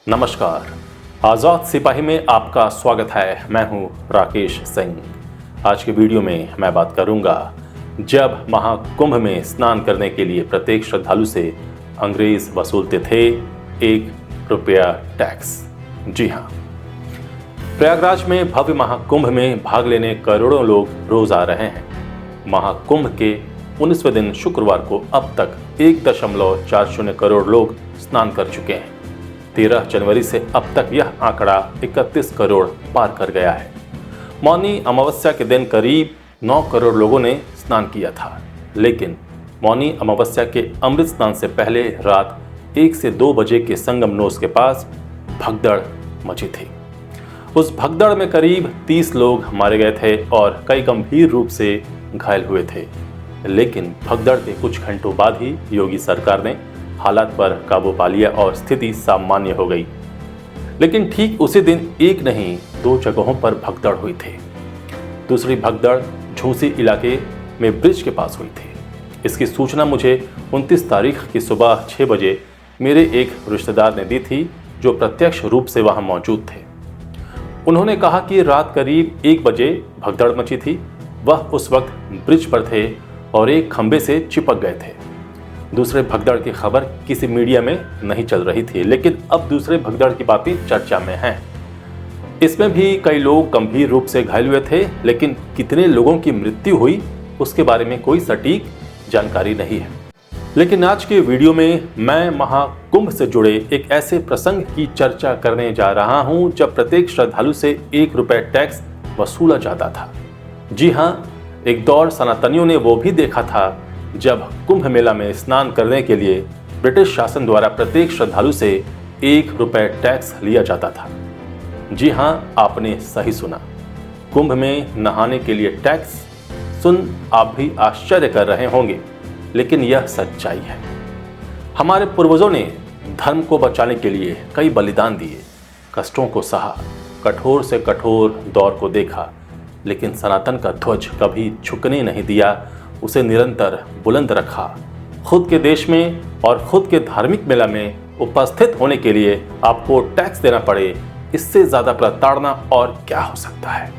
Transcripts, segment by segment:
नमस्कार, आज़ाद सिपाही में आपका स्वागत है। मैं हूं राकेश सिंह। आज के वीडियो में मैं बात करूंगा जब महाकुंभ में स्नान करने के लिए प्रत्येक श्रद्धालु से अंग्रेज वसूलते थे ₹1 टैक्स। जी हाँ, प्रयागराज में भव्य महाकुंभ में भाग लेने करोड़ों लोग रोज आ रहे हैं। महाकुंभ के 19वें दिन शुक्रवार को अब तक 1.40 करोड़ लोग स्नान कर चुके हैं। 13 जनवरी से अब तक यह आंकड़ा 31 करोड़ पार कर गया है। मौनी अमावस्या के दिन करीब 9 करोड़ लोगों ने स्नान किया था, लेकिन मौनी अमावस्या के अमृत स्नान से पहले रात 1 से 2 बजे के संगम नोस के पास भगदड़ मची थी। उस भगदड़ में करीब 30 लोग मारे गए थे और कई गंभीर रूप से घायल हुए थे, लेकिन भगदड़ के कुछ घंटों बाद ही योगी सरकार ने हालात पर काबू पा लिया और स्थिति सामान्य हो गई। लेकिन ठीक उसी दिन एक नहीं 2 जगहों पर भगदड़ हुई थी। दूसरी भगदड़ झूसी इलाके में ब्रिज के पास हुई थी। इसकी सूचना मुझे 29 तारीख की सुबह 6 बजे मेरे एक रिश्तेदार ने दी थी, जो प्रत्यक्ष रूप से वहां मौजूद थे। उन्होंने कहा कि रात करीब 1 बजे भगदड़ मची थी। वह उस वक्त ब्रिज पर थे और एक खंबे से चिपक गए थे। दूसरे भगदड़ की खबर किसी मीडिया में नहीं चल रही थी, लेकिन अब दूसरे भगदड़ की बातें चर्चा में हैं। इसमें भी कई लोग गंभीर रूप से घायल हुए थे, लेकिन कितने लोगों की मृत्यु हुई उसके बारे में कोई सटीक जानकारी नहीं है। लेकिन आज के वीडियो में मैं महाकुंभ से जुड़े एक ऐसे प्रसंग की चर्चा करने जा रहा हूं जब प्रत्येक श्रद्धालु से ₹1 टैक्स वसूला जाता था। जी हाँ, एक दौर सनातनियों ने वो भी देखा था जब कुंभ मेला में स्नान करने के लिए ब्रिटिश शासन द्वारा प्रत्येक श्रद्धालु से ₹1 टैक्स लिया जाता था। जी हाँ, आपने सही सुना, कुंभ में नहाने के लिए टैक्स। सुन आप भी आश्चर्य कर रहे होंगे, लेकिन यह सच्चाई है। हमारे पूर्वजों ने धर्म को बचाने के लिए कई बलिदान दिए, कष्टों को सहा, कठोर से कठोर दौर को देखा, लेकिन सनातन का ध्वज कभी झुकने नहीं दिया, उसे निरंतर बुलंद रखा। खुद के देश में और खुद के धार्मिक मेला में उपस्थित होने के लिए आपको टैक्स देना पड़े, इससे ज्यादा प्रताड़ना और क्या हो सकता है।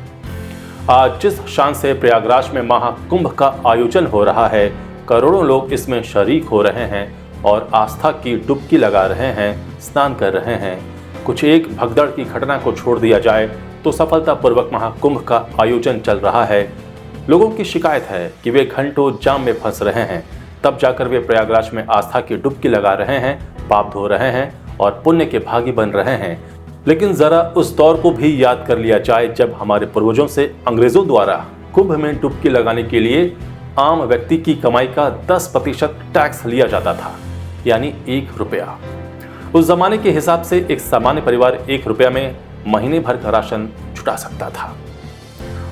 आज जिस शान से प्रयागराज में महाकुंभ का आयोजन हो रहा है, करोड़ों लोग इसमें शरीक हो रहे हैं और आस्था की डुबकी लगा रहे हैं, स्नान कर रहे हैं। कुछ एक भगदड़ की घटना को छोड़ दिया जाए तो सफलतापूर्वक महाकुंभ का आयोजन चल रहा है। लोगों की शिकायत है कि वे घंटों जाम में फंस रहे हैं, तब जाकर वे प्रयागराज में आस्था की डुबकी लगा रहे हैं, पाप धो रहे हैं और पुण्य के भागी बन रहे हैं। लेकिन जरा उस दौर को भी याद कर लिया जाए जब हमारे पूर्वजों से अंग्रेजों द्वारा कुंभ में डुबकी लगाने के लिए आम व्यक्ति की कमाई का 10% टैक्स लिया जाता था, यानी ₹1। उस जमाने के हिसाब से एक सामान्य परिवार ₹1 में महीने भर का राशन जुटा सकता था।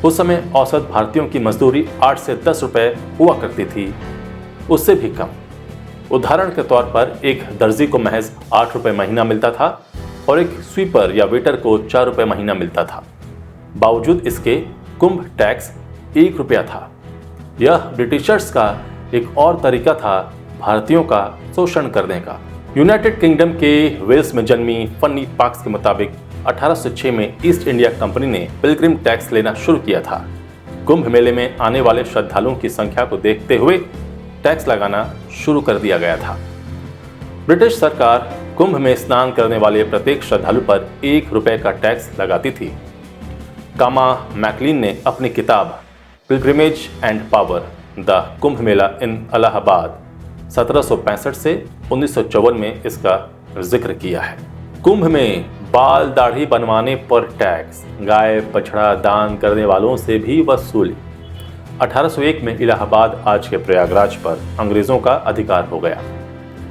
उस समय औसत भारतीयों की मजदूरी 8 से 10 रुपए हुआ करती थी, उससे भी कम। उदाहरण के तौर पर एक दर्जी को महज ₹8 महीना मिलता था और एक स्वीपर या वेटर को ₹4 महीना मिलता था। बावजूद इसके कुंभ टैक्स ₹1 था। यह ब्रिटिशर्स का एक और तरीका था भारतीयों का शोषण करने का। यूनाइटेड किंगडम के वेल्स में जन्मी फन्नी पार्क्स के मुताबिक 1806 में ईस्ट इंडिया कंपनी ने पिलग्रिम टैक्स लेना शुरू किया था। कुंभ मेले में आने वाले श्रद्धालुओं की संख्या को देखते हुए टैक्स लगाना शुरू कर दिया गया था। ब्रिटिश सरकार कुंभ में स्नान करने वाले प्रत्येक श्रद्धालु पर ₹1 का टैक्स लगाती थी। कामा मैकलीन ने अपनी किताब pilgrimage and power the Kumbh Mela इन इलाहाबाद 1765 से 1954 में इसका जिक्र किया है। कुंभ में बाल दाढ़ी बनवाने पर टैक्स, गाय बछड़ा दान करने वालों से भी वसूली। 1801 में इलाहाबाद, आज के प्रयागराज पर अंग्रेजों का अधिकार हो गया।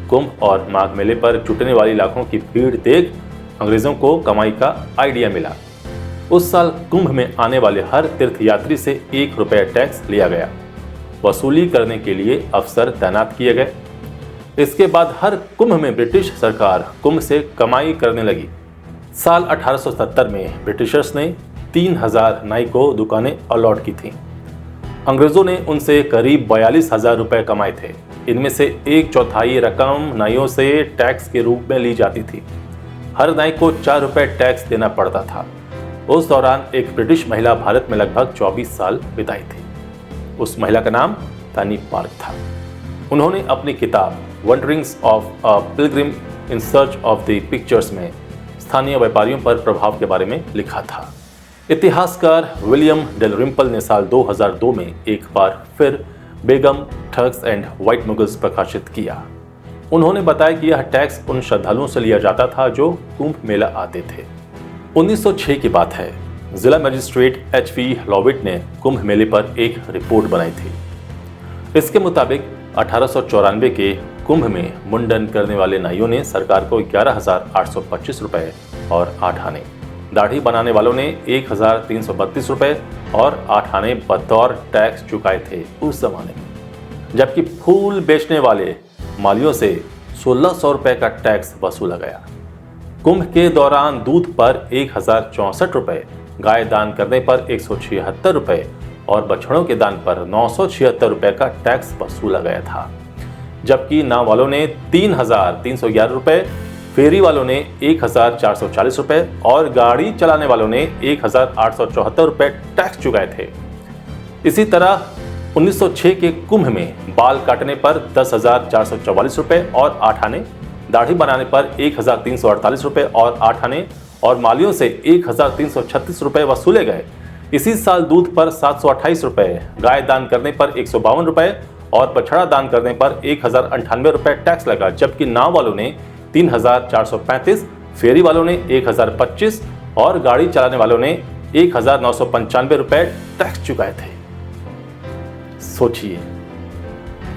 कुंभ और माघ मेले पर जुटने वाली लाखों की भीड़ देख अंग्रेजों को कमाई का आइडिया मिला। उस साल कुंभ में आने वाले हर तीर्थयात्री से ₹1 टैक्स लिया गया। वसूली करने के लिए अफसर तैनात किए गए। इसके बाद हर कुंभ में ब्रिटिश सरकार कुंभ से कमाई करने लगी। साल 1870 में ब्रिटिशर्स ने 3000 नाई को दुकानें अलॉट की थीं। अंग्रेजों ने उनसे करीब 42,000 रुपए कमाए थे। इनमें से 1/4 रकम नाइयों से टैक्स के रूप में ली जाती थी। हर नाई को 4 रुपए टैक्स देना पड़ता था। उस दौरान एक ब्रिटिश महिला भारत में लगभग 24 साल बिताई थी। उस महिला का नाम तानी पार्क था। उन्होंने अपनी किताब wanderings of a pilgrim in search of the pictures में स्थानीय व्यापारियों पर प्रभाव के बारे में लिखा था। इतिहासकार विलियम डेलरिम्पल ने साल 2002 में एक बार फिर बेगम, ठग्स एंड व्हाइट मुगल्स प्रकाशित किया। उन्होंने बताया कि यह टैक्स उन श्रद्धालुओं से लिया जाता था जो कुंभ मेला आते थे। 1906 की बात है। जिला मजिस्ट्रेट HV लॉविट ने कुंभ मेले पर एक रिपोर्ट बनाई थी। इसके मुताबिक 1894 के कुंभ में मुंडन करने वाले नाइयों ने सरकार को 11,825 रुपए और 8 आने, दाढ़ी बनाने वालों ने 1,332 रुपए और 8 आने बतौर टैक्स चुकाए थे उस जमाने में, जबकि फूल बेचने वाले मालियों से 1,600 रुपए का टैक्स वसूला गया। कुंभ के दौरान दूध पर 1,064 रुपए, गाय दान करने पर 176 रुपए और बछड़ों के दान पर 976 रुपए का टैक्स वसूला गया था, जबकि नाव वालों ने 3,311 रुपए, फेरी वालों ने 1,440 रुपए और गाड़ी चलाने वालों ने 1,874 रुपए टैक्स चुकाए थे। इसी तरह 1906 के कुंभ में बाल काटने पर 10,444 रुपए और 8 आने, दाढ़ी बनाने पर 1,348 रुपए और 8 आने और मालियों से 1,336 रुपए वसूले गए। इसी साल दूध पर 728 रुपए, गाय दान करने पर 152 रुपए और बछड़ा दान करने पर 1,098 रुपए टैक्स लगा, जबकि नाव वालों ने 3,435, फेरी वालों ने 1,025 और गाड़ी चलाने वालों ने 1,995 रुपए टैक्स चुकाए थे। सोचिए।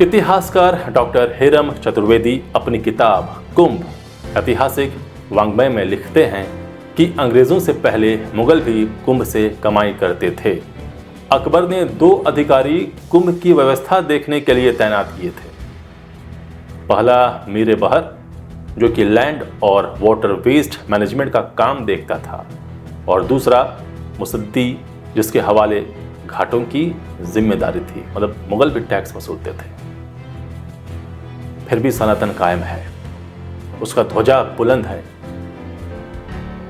इतिहासकार डॉक्टर हेरम चतुर्वेदी अपनी किताब कुंभ ऐतिहासिक वांग्मय में लिखते हैं कि अंग्रेजों से पहले मुगल भी कुंभ से कमाई करते थे। अकबर ने 2 अधिकारी कुंभ की व्यवस्था देखने के लिए तैनात किए थे। पहला मीरे बहर, जो कि लैंड और वाटर वेस्ट मैनेजमेंट का काम देखता था, और दूसरा मुसद्दी, जिसके हवाले घाटों की जिम्मेदारी थी। मतलब मुगल भी टैक्स वसूलते थे। फिर भी सनातन कायम है, उसका ध्वजा बुलंद है।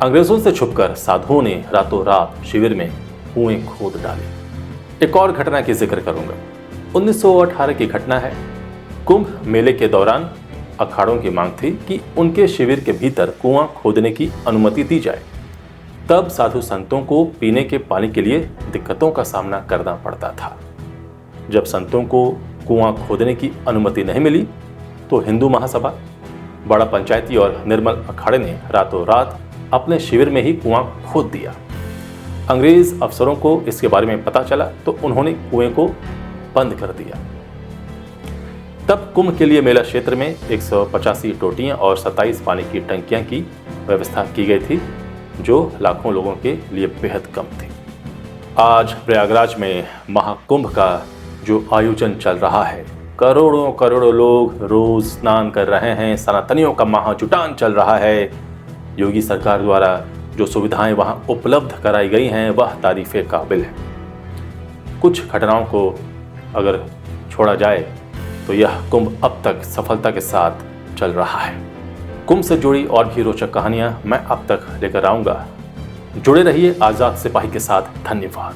अंग्रेजों से छुपकर साधुओं ने रातों रात शिविर में कुएं खोद डाले। एक और घटना की जिक्र करूंगा। 1918 की घटना है। कुंभ मेले के दौरान अखाड़ों की मांग थी कि उनके शिविर के भीतर कुआं खोदने की अनुमति दी जाए। तब साधु संतों को पीने के पानी के लिए दिक्कतों का सामना करना पड़ता था। जब संतों को कुआं खोदने की अनुमति नहीं मिली तो हिंदू महासभा, बड़ा पंचायती और निर्मल अखाड़े ने रातों रात अपने शिविर में ही कुआं खोद दिया। अंग्रेज अफसरों को इसके बारे में पता चला तो उन्होंने कुएं को बंद कर दिया। तब कुंभ के लिए मेला क्षेत्र में 185 टोटियां और 27 पानी की टंकियां की व्यवस्था की गई थी, जो लाखों लोगों के लिए बेहद कम थी। आज प्रयागराज में महाकुंभ का जो आयोजन चल रहा है, करोड़ों करोड़ों लोग रोज स्नान कर रहे हैं, सनातनियों का महाजुटान चल रहा है। योगी सरकार द्वारा जो सुविधाएं वहां उपलब्ध कराई गई हैं वह तारीफ़े काबिल है। कुछ घटनाओं को अगर छोड़ा जाए तो यह कुंभ अब तक सफलता के साथ चल रहा है। कुंभ से जुड़ी और भी रोचक कहानियां मैं अब तक लेकर आऊंगा। जुड़े रहिए आज़ाद सिपाही के साथ। धन्यवाद।